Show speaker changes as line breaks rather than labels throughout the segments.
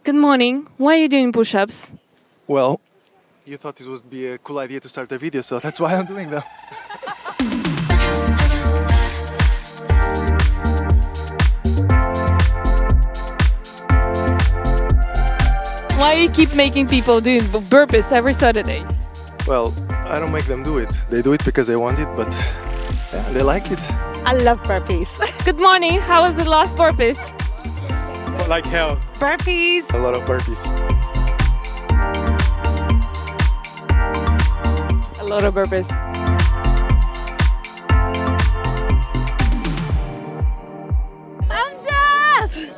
Good morning. Why are you doing push-ups?
Well, you thought it would be a cool idea to start a video, so that's why I'm doing them.
Why you keep making people do burpees every Saturday?
Well, I don't make them do it. They do it because they want it, but yeah, they like it.
I love burpees.
Good morning. How was the last burpees?
Like hell.
Burpees.
A lot of burpees.
A lot of burpees.
I'm dead!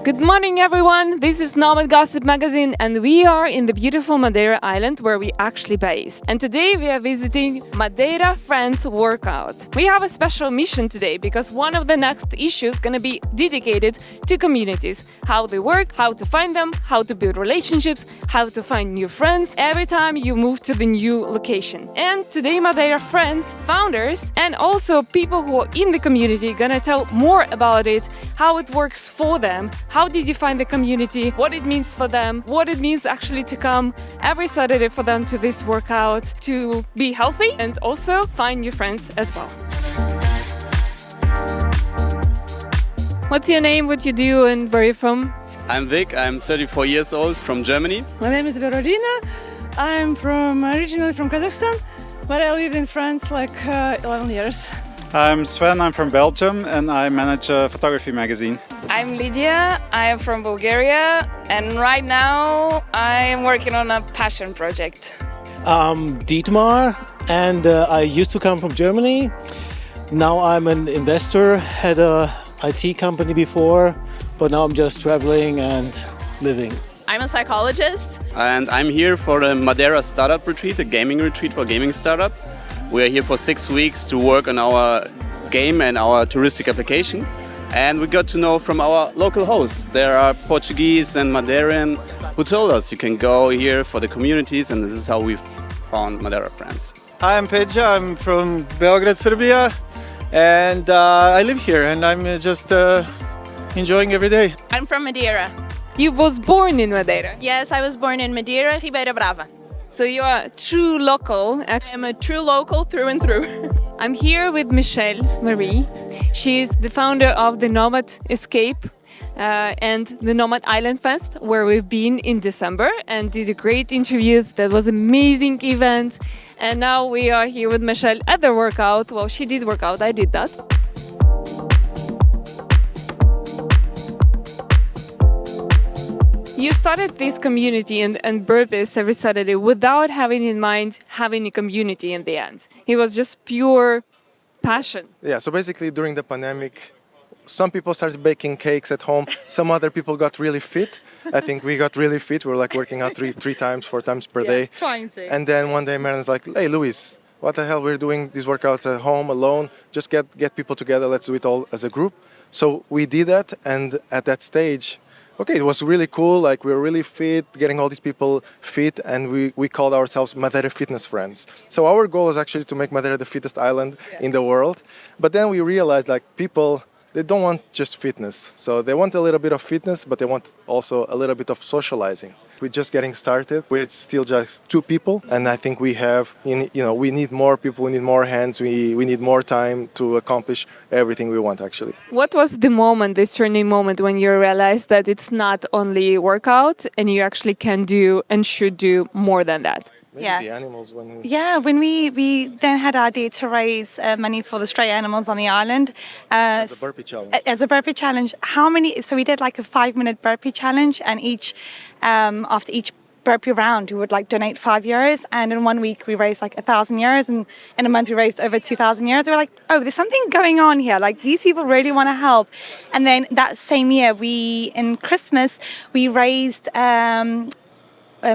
Good morning, everyone. This is Nomad Gossip Magazine, and we are in the beautiful Madeira Island where we actually base. And today we are visiting Madeira Friends workout. We have a special mission today because one of the next issues is going to be dedicated to communities, how they work, how to find them, how to build relationships, how to find new friends every time you move to the new location. And today Madeira Friends founders and also people who are in the community going to tell more about it, how it works for them. How did you find the community? What it means for them? What it means actually to come every Saturday for them to this workout, to be healthy and also find new friends as well. What's your name, what you do and where are you from?
I'm Vic, I'm 34 years old from Germany.
My name is Verodina. I'm originally from Kazakhstan, but I lived in France like 11 years.
I'm Sven, I'm from Belgium and I manage a photography magazine.
I'm Lydia, I am from Bulgaria, and right now I'm working on a passion project.
I'm Dietmar, and I used to come from Germany. Now I'm an investor, had a IT company before, but now I'm just traveling and living.
I'm a psychologist.
And I'm here for the Madeira Startup Retreat, a gaming retreat for gaming startups. We are here for 6 weeks to work on our game and our touristic application. And we got to know from our local hosts. There are Portuguese and Madeiran who told us you can go here for the communities, and this is how we found Madeira Friends.
Hi, I'm Peja. I'm from Belgrade, Serbia, and I live here, and I'm just enjoying every day.
I'm from Madeira.
You was born in Madeira.
Yes, I was born in Madeira, Ribeira Brava.
So you are a true local.
I am a true local through and through.
I'm here with Michelle Marie. She is the founder of the Nomad Escape and the Nomad Island Fest, where we've been in December and did a great interviews. That was an amazing event. And now we are here with Michelle at the workout. Well, she did workout, I did that. You started this community and Burpees every Saturday without having in mind having a community in the end. It was just pure passion.
Yeah, so basically during the pandemic, some people started baking cakes at home. Some other people got really fit. I think we got really fit. We were like working out three times, 4 times per day.
Trying to.
And then one day Marilyn's like, hey, Luis, what the hell? We're doing these workouts at home alone. Just get people together. Let's do it all as a group. So we did that. And at that stage, okay, it was really cool. Like we were really fit, getting all these people fit, and we called ourselves Madeira Fitness Friends. So our goal is actually to make Madeira the fittest island in the world. But then we realized like people, they don't want just fitness. So they want a little bit of fitness, but they want also a little bit of socializing. We're just getting started. We're still just 2 people, and I think we have, we need more people, we need more hands, we need more time to accomplish everything we want actually.
What was the moment, this turning moment, when you realized that it's not only workout and you actually can do and should do more than that?
Maybe
Yeah.
the animals when
When we then had our idea to raise money for the stray animals on the island.
as a burpee challenge.
As a burpee challenge. So we did like a 5-minute burpee challenge, and after each burpee round we would like donate €5, and in 1 week we raised like €1,000, and in a month we raised over €2,000. We were like, oh, there's something going on here, like these people really want to help. And then that same year in Christmas we raised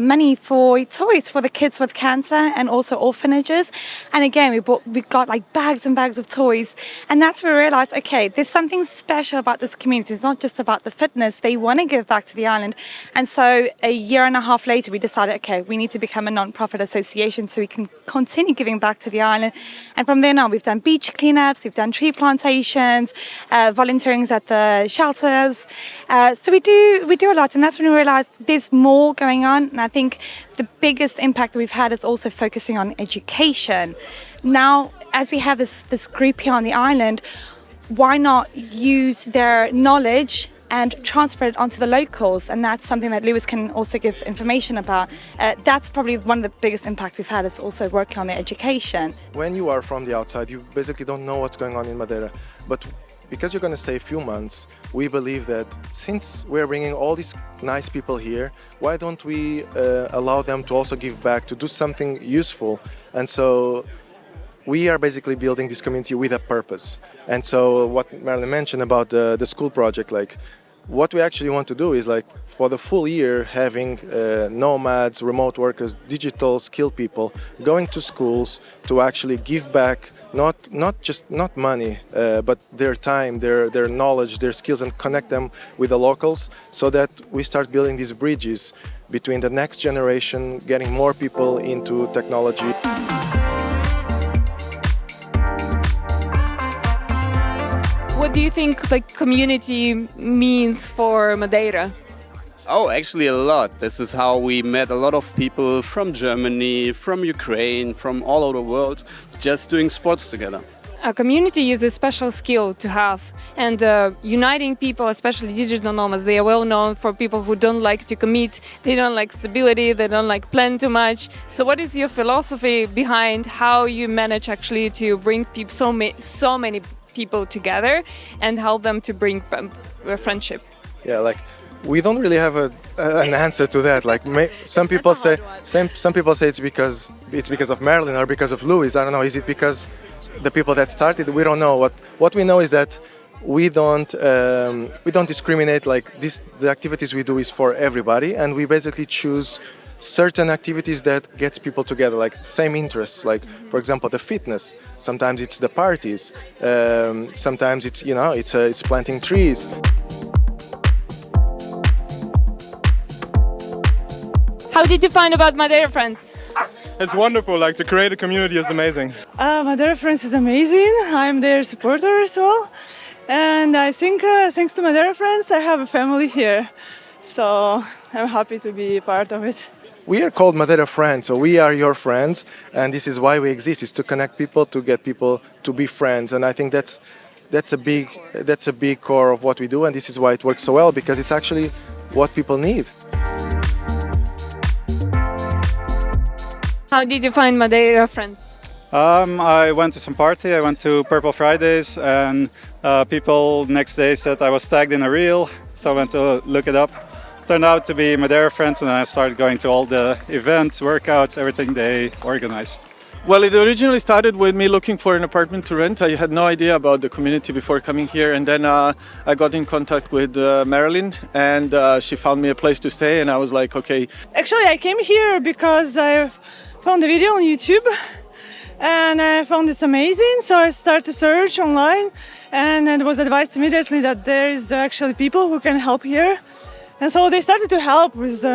money for toys for the kids with cancer and also orphanages. And again, we got like bags and bags of toys. And that's where we realized, okay, there's something special about this community. It's not just about the fitness. They want to give back to the island. And so a year and a half later, we decided, okay, we need to become a non-profit association so we can continue giving back to the island. And from there on, we've done beach cleanups, we've done tree plantations, volunteering at the shelters. So we do a lot, and that's when we realized there's more going on. And I think the biggest impact that we've had is also focusing on education. Now, as we have this group here on the island, why not use their knowledge and transfer it onto the locals? And that's something that Lewis can also give information about. That's probably one of the biggest impacts we've had, is also working on the education.
When you are from the outside, you basically don't know what's going on in Madeira. But because you're going to stay a few months, we believe that since we're bringing all these nice people here, why don't we allow them to also give back, to do something useful? And so we are basically building this community with a purpose. And so what Marilyn mentioned about the school project, like what we actually want to do is, like, for the full year, having nomads, remote workers, digital skilled people going to schools to actually give back, not money, but their time, their knowledge, their skills, and connect them with the locals, so that we start building these bridges between the next generation, getting more people into technology.
What do you think like community means for Madeira?
Oh, actually a lot. This is how we met a lot of people from Germany, from Ukraine, from all over the world, just doing sports together.
A community is a special skill to have, and uniting people, especially digital nomads, they are well known for people who don't like to commit, they don't like stability, they don't like plan too much. So what is your philosophy behind how you manage actually to bring people, so many people together and help them to bring friendship?
Yeah, like, we don't really have an answer to that. Like, some people say it's because of Marilyn or because of Louis. I don't know. Is it because the people that started? We don't know. What we know is that we don't discriminate. Like, the activities we do is for everybody, and we basically choose certain activities that gets people together, like same interests. Like, for example, the fitness. Sometimes it's the parties. Sometimes it's it's planting trees.
How did you find about Madeira Friends?
It's wonderful. Like, to create a community is amazing.
Madeira Friends is amazing. I'm their supporter as well, and I think thanks to Madeira Friends, I have a family here, so I'm happy to be part of it.
We are called Madeira Friends, so we are your friends, and this is why we exist: is to connect people, to get people to be friends. And I think that's a big core of what we do, and this is why it works so well, because it's actually what people need.
How did you find Madeira Friends?
I went to some party. I went to Purple Fridays, and people next day said I was tagged in a reel, so I went to look it up. Turned out to be Madeira Friends, and I started going to all the events, workouts, everything they organize.
Well, it originally started with me looking for an apartment to rent. I had no idea about the community before coming here, and then I got in contact with Marilyn, and she found me a place to stay, and I was like, okay.
Actually, I came here because I found a video on YouTube, and I found it's amazing. So I started to search online, and it was advised immediately that there is actually people who can help here. And so they started to help with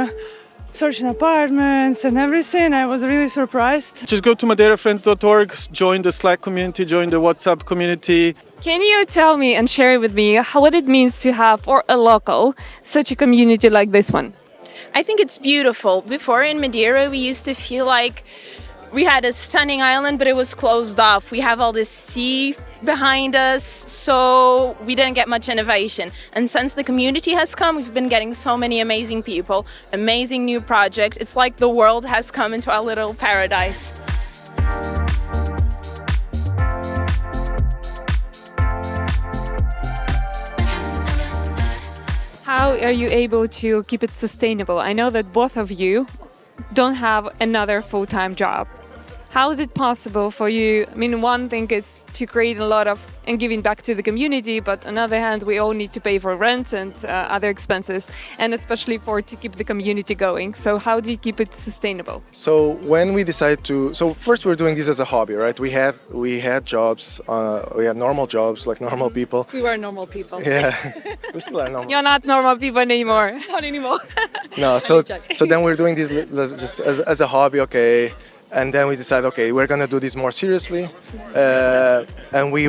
searching apartments and everything. I was really surprised.
Just go to madeirafriends.org, join the Slack community, join the WhatsApp community.
Can you tell me and share with me what it means to have, for a local, such a community like this one?
I think it's beautiful. Before in Madeira, we used to feel like we had a stunning island, but it was closed off. We have all this sea behind us, so we didn't get much innovation. And since the community has come, we've been getting so many amazing people, amazing new projects. It's like the world has come into our little paradise.
How are you able to keep it sustainable? I know that both of you don't have another full-time job. How is it possible for you? I mean, one thing is to create a lot of and giving back to the community, but on the other hand, we all need to pay for rent and other expenses, and especially to keep the community going. So how do you keep it sustainable?
So when we decided to, so first we're doing this as a hobby, right? We had jobs, we had normal jobs like normal people.
We were normal people.
Yeah, we still are normal.
You're not normal people anymore.
Not anymore.
No, so then we're doing this just as a hobby, okay. And then we decided, okay, we're gonna do this more seriously, and we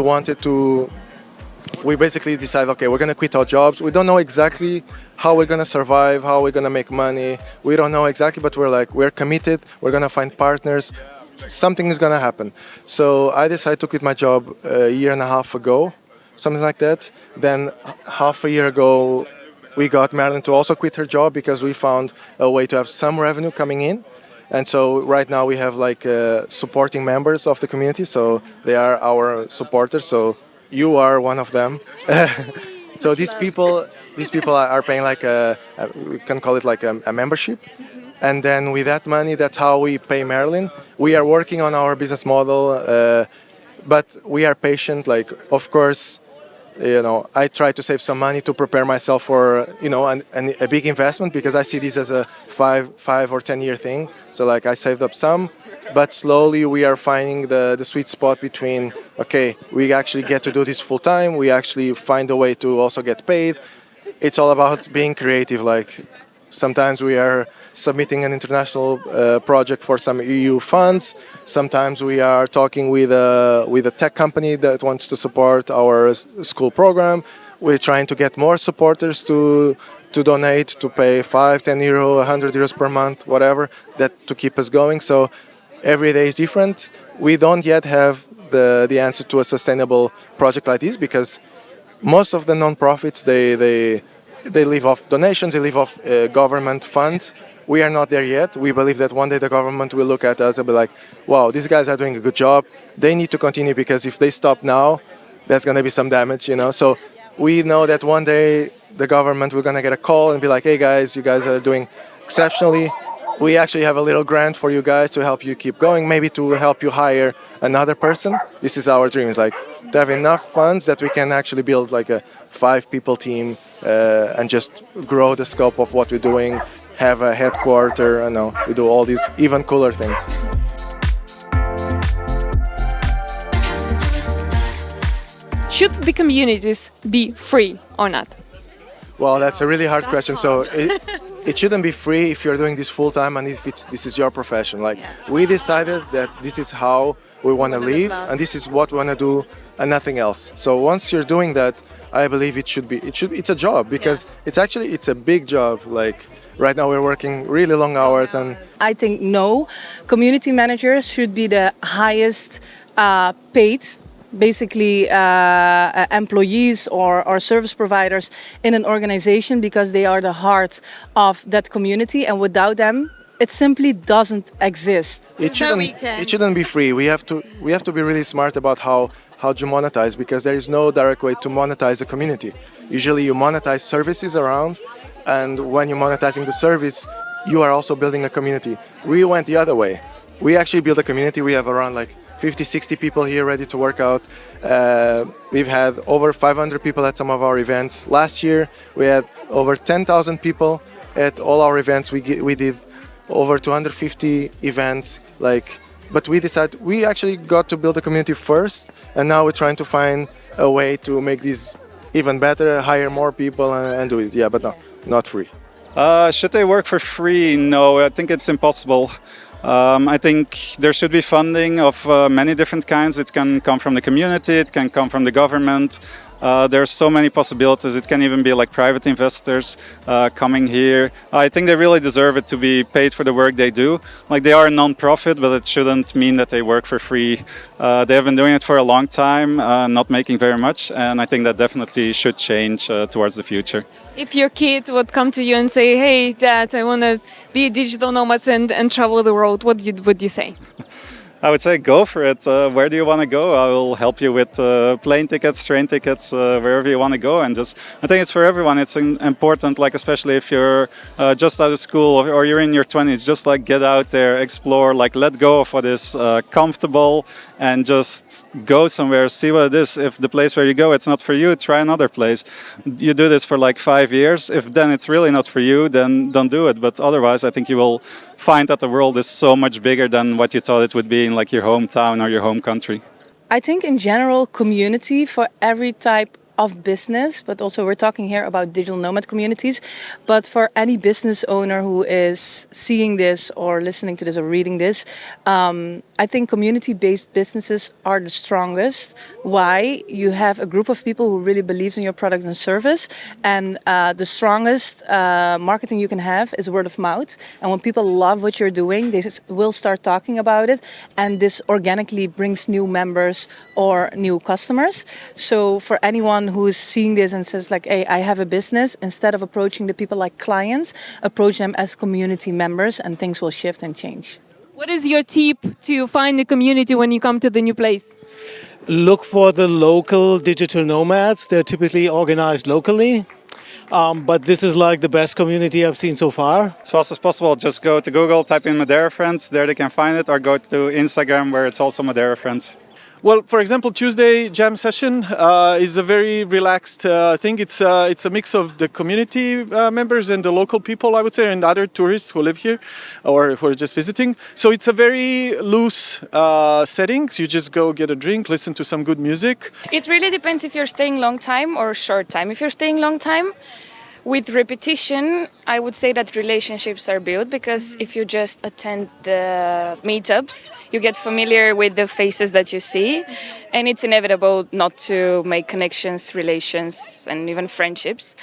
basically decided, okay, we're gonna quit our jobs. We don't know exactly how we're gonna survive, how we're gonna make money. We don't know exactly, but we're committed. We're gonna find partners. Something is gonna happen. So I decided to quit my job a year and a half ago, something like that. Then half a year ago, we got Madeline to also quit her job because we found a way to have some revenue coming in. And so right now we have like supporting members of the community, so they are our supporters. So you are one of them. So these people are paying like we can call it like a membership. And then with that money, that's how we pay Marilyn. We are working on our business model, but we are patient. Like, of course, I try to save some money to prepare myself for, a big investment, because I see this as a 5 or 10 year thing. So like I saved up some, but slowly we are finding the sweet spot between, okay, we actually get to do this full time. We actually find a way to also get paid. It's all about being creative. Like sometimes we are submitting an international project for some EU funds. Sometimes we are talking with a tech company that wants to support our school program. We're trying to get more supporters to donate, to pay 5, 10 euro, 100 euros per month, whatever, that to keep us going. So every day is different. We don't yet have the answer to a sustainable project like this, because most of the non-profits, they live off donations, they live off government funds. We are not there yet. We believe that one day the government will look at us and be like, wow, these guys are doing a good job. They need to continue, because if they stop now, there's going to be some damage, So we know that one day the government, we're going to get a call and be like, hey guys, you guys are doing exceptionally. We actually have a little grant for you guys to help you keep going, maybe to help you hire another person. This is our dream, is like to have enough funds that we can actually build like a 5-people team and just grow the scope of what we're doing, have a headquarter, we do all these even cooler things.
Should the communities be free or not?
Well, that's a really hard question. So it shouldn't be free if you're doing this full time and if this is your profession. Like we decided that this is how we want to live and this is what we want to do and nothing else. So once you're doing that, I believe it's a job, because it's a big job. Like right now we're working really long hours, and
I think no, community managers should be the highest paid, basically employees or service providers in an organization, because they are the heart of that community, and without them it simply doesn't exist.
It shouldn't be free. We have to be really smart about how to monetize, because there is no direct way to monetize a community. Usually you monetize services around, and when you're monetizing the service, you are also building a community. We went the other way. We actually built a community. We have around like 50, 60 people here ready to work out. We've had over 500 people at some of our events. Last year, we had over 10,000 people at all our events. We did over 250 events. But we actually got to build a community first, and now we're trying to find a way to make this even better, hire more people and do it. Yeah, but no, not free.
Should they work for free? No, I think it's impossible. I think there should be funding of many different kinds. It can come from the community, it can come from the government. There are so many possibilities. It can even be like private investors coming here. I think they really deserve it to be paid for the work they do. Like, they are a non-profit, but it shouldn't mean that they work for free. They have been doing it for a long time, not making very much, and I think that definitely should change towards the future.
If your kid would come to you and say, "Hey, Dad, I want to be a digital nomad and travel the world," what would you say?
I would say go for it. Where do you want to go? I will help you with plane tickets, train tickets, wherever you want to go. And I think it's for everyone. It's important, like especially if you're just out of school or you're in your 20s, just like get out there, explore, like let go of what is comfortable and just go somewhere, see what it is. If the place where you go, it's not for you, try another place. You do this for like 5 years. If then it's really not for you, then don't do it. But otherwise, I think you will find that the world is so much bigger than what you thought it would be in like your hometown or your home country.
I think in general, community for every type of business, but also we're talking here about digital nomad communities, but for any business owner who is seeing this or listening to this or reading this, I think community-based businesses are the strongest. Why? You have a group of people who really believes in your product and service, and the strongest marketing you can have is word of mouth. And when people love what you're doing, they will start talking about it, and this organically brings new members or new customers. So for anyone who is seeing this and says like, hey, I have a business, instead of approaching the people like clients, approach them as community members and things will shift and change.
What is your tip to find a community when you come to the new place?
Look for the local digital nomads. They're typically organized locally. But this is like the best community I've seen so far.
As fast as possible, just go to Google, type in Madeira Friends, there they can find it, or go to Instagram where it's also Madeira Friends.
Well, for example, Tuesday jam session is a very relaxed thing. It's a mix of the community members and the local people, I would say, and other tourists who live here or who are just visiting. So it's a very loose setting. So you just go get a drink, listen to some good music.
It really depends if you're staying long time or short time. If you're staying long time, with repetition, I would say that relationships are built, because if you just attend the meetups, you get familiar with the faces that you see, and it's inevitable not to make connections, relations, and even friendships.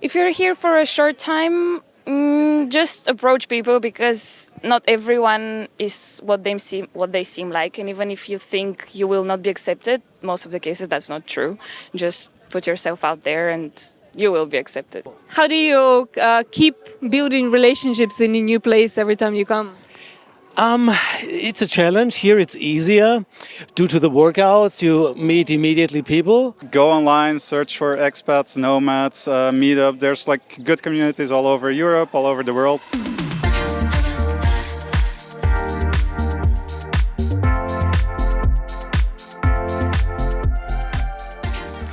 If you're here for a short time, just approach people, because not everyone is what they seem like, and even if you think you will not be accepted, most of the cases that's not true. Just put yourself out there and you will be accepted.
How do you keep building relationships in a new place every time you come?
It's a challenge. Here it's easier. Due to the workouts, you meet immediately people.
Go online, search for expats, nomads, meetup. There's like good communities all over Europe, all over the world.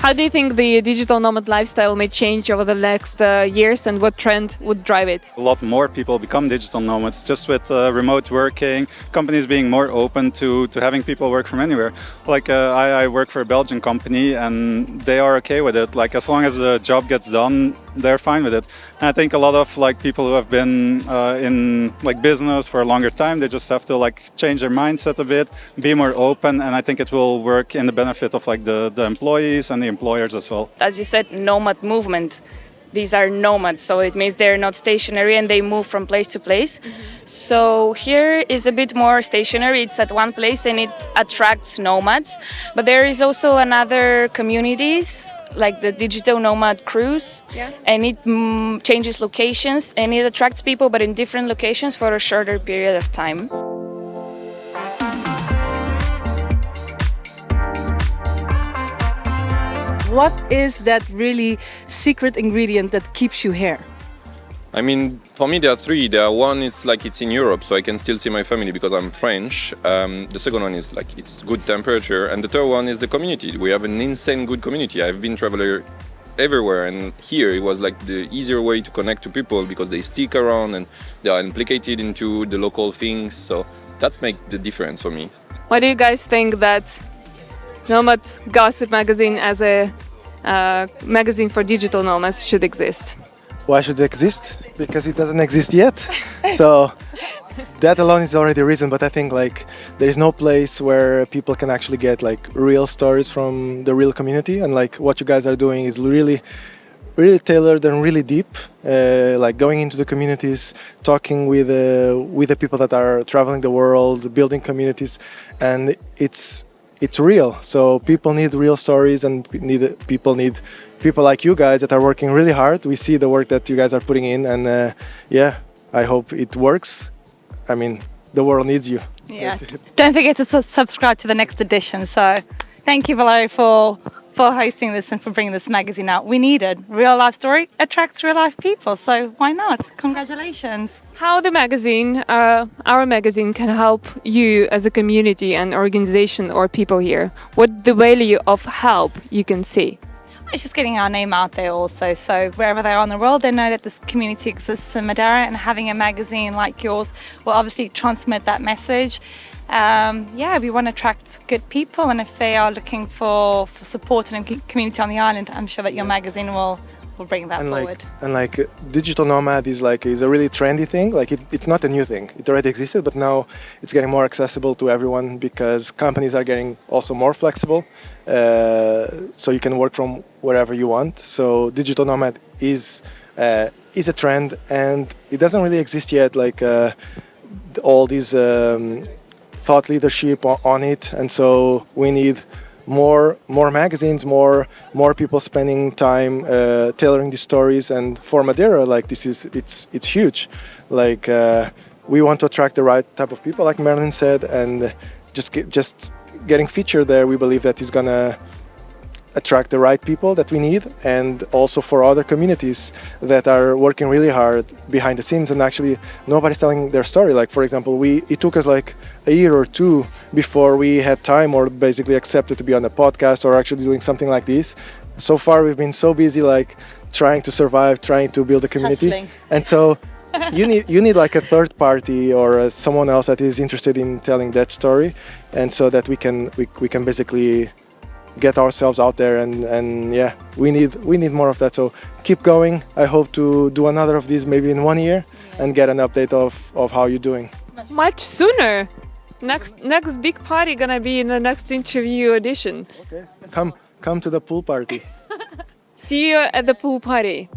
How do you think the digital nomad lifestyle may change over the next years, and what trend would drive it?
A lot more people become digital nomads just with remote working, companies being more open to having people work from anywhere. Like I work for a Belgian company and they are okay with it. Like as long as the job gets done, they're fine with it. And I think a lot of like people who have been in like business for a longer time, they just have to like change their mindset a bit, be more open, and I think it will work in the benefit of like the employees and the employers as well.
As you said, nomad movement. These are nomads, so it means they're not stationary and they move from place to place. So here is a bit more stationary. It's at one place and it attracts nomads. But there is also another communities like the digital nomad cruise, and it changes locations and it attracts people, but in different locations for a shorter period of time.
What is that really secret ingredient that keeps you here?
I mean, for me there are three. One is like it's in Europe, so I can still see my family because I'm French. The second one is like it's good temperature, and the third one is the community. We have an insane good community. I've been traveler everywhere, and here it was like the easier way to connect to people because they stick around and they are implicated into the local things. So that's make the difference for me.
Why do you guys think that Nomad Gossip magazine as a magazine for digital nomads should exist?
Why should it exist? Because it doesn't exist yet. So that alone is already a reason, but I think like there is no place where people can actually get like real stories from the real community, and like what you guys are doing is really tailored and really deep, like going into the communities, talking with the people that are traveling the world, building communities, and it's real. So people need real stories, and people need people like you guys that are working really hard. We see the work that you guys are putting in, and yeah, I hope it works. I mean, the world needs you.
Yeah. Don't forget to subscribe to the next edition. So thank you, Valerie, for hosting this and for bringing this magazine out. We need it. Real life story attracts real life people. So why not? Congratulations.
How the magazine, our magazine, can help you as a community and organization or people here? What the value of help you can see?
It's just getting our name out there also. So wherever they are in the world, they know that this community exists in Madeira, and having a magazine like yours will obviously transmit that message. Yeah, we want to attract good people, and if they are looking for support and a community on the island, I'm sure that your magazine will bring that forward.
Digital nomad is a really trendy thing. It's not a new thing. It already existed, but now it's getting more accessible to everyone because companies are getting also more flexible. So you can work from wherever you want. So digital nomad is a trend, and it doesn't really exist yet. All these thought leadership on it, and so we need more magazines, more people spending time tailoring these stories. And for Madeira, it's huge. We want to attract the right type of people, like Marilyn said, and just getting featured there, we believe that is gonna attract the right people that we need, and also for other communities that are working really hard behind the scenes, and actually nobody's telling their story. For example, it took us a year or two before we had time or basically accepted to be on a podcast or actually doing something like this. So far we've been so busy trying to survive, trying to build a community.
Hustling.
And so you need a third party or someone else that is interested in telling that story, and so that we can basically get ourselves out there, and yeah, we need more of that. So keep going. I hope to do another of these maybe in 1 year and get an update of how you're doing.
Much sooner. Next big party gonna be in the next interview edition.
Okay. Come to the pool party.
See you at the pool party.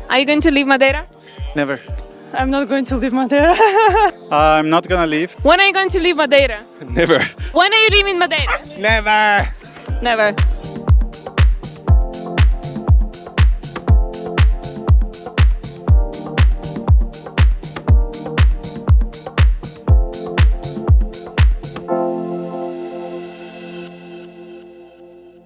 Are you going to leave Madeira?
Never.
I'm not going to leave Madeira.
I'm not gonna leave.
When are you going to leave Madeira?
Never.
When are you leaving Madeira?
Never.
Never.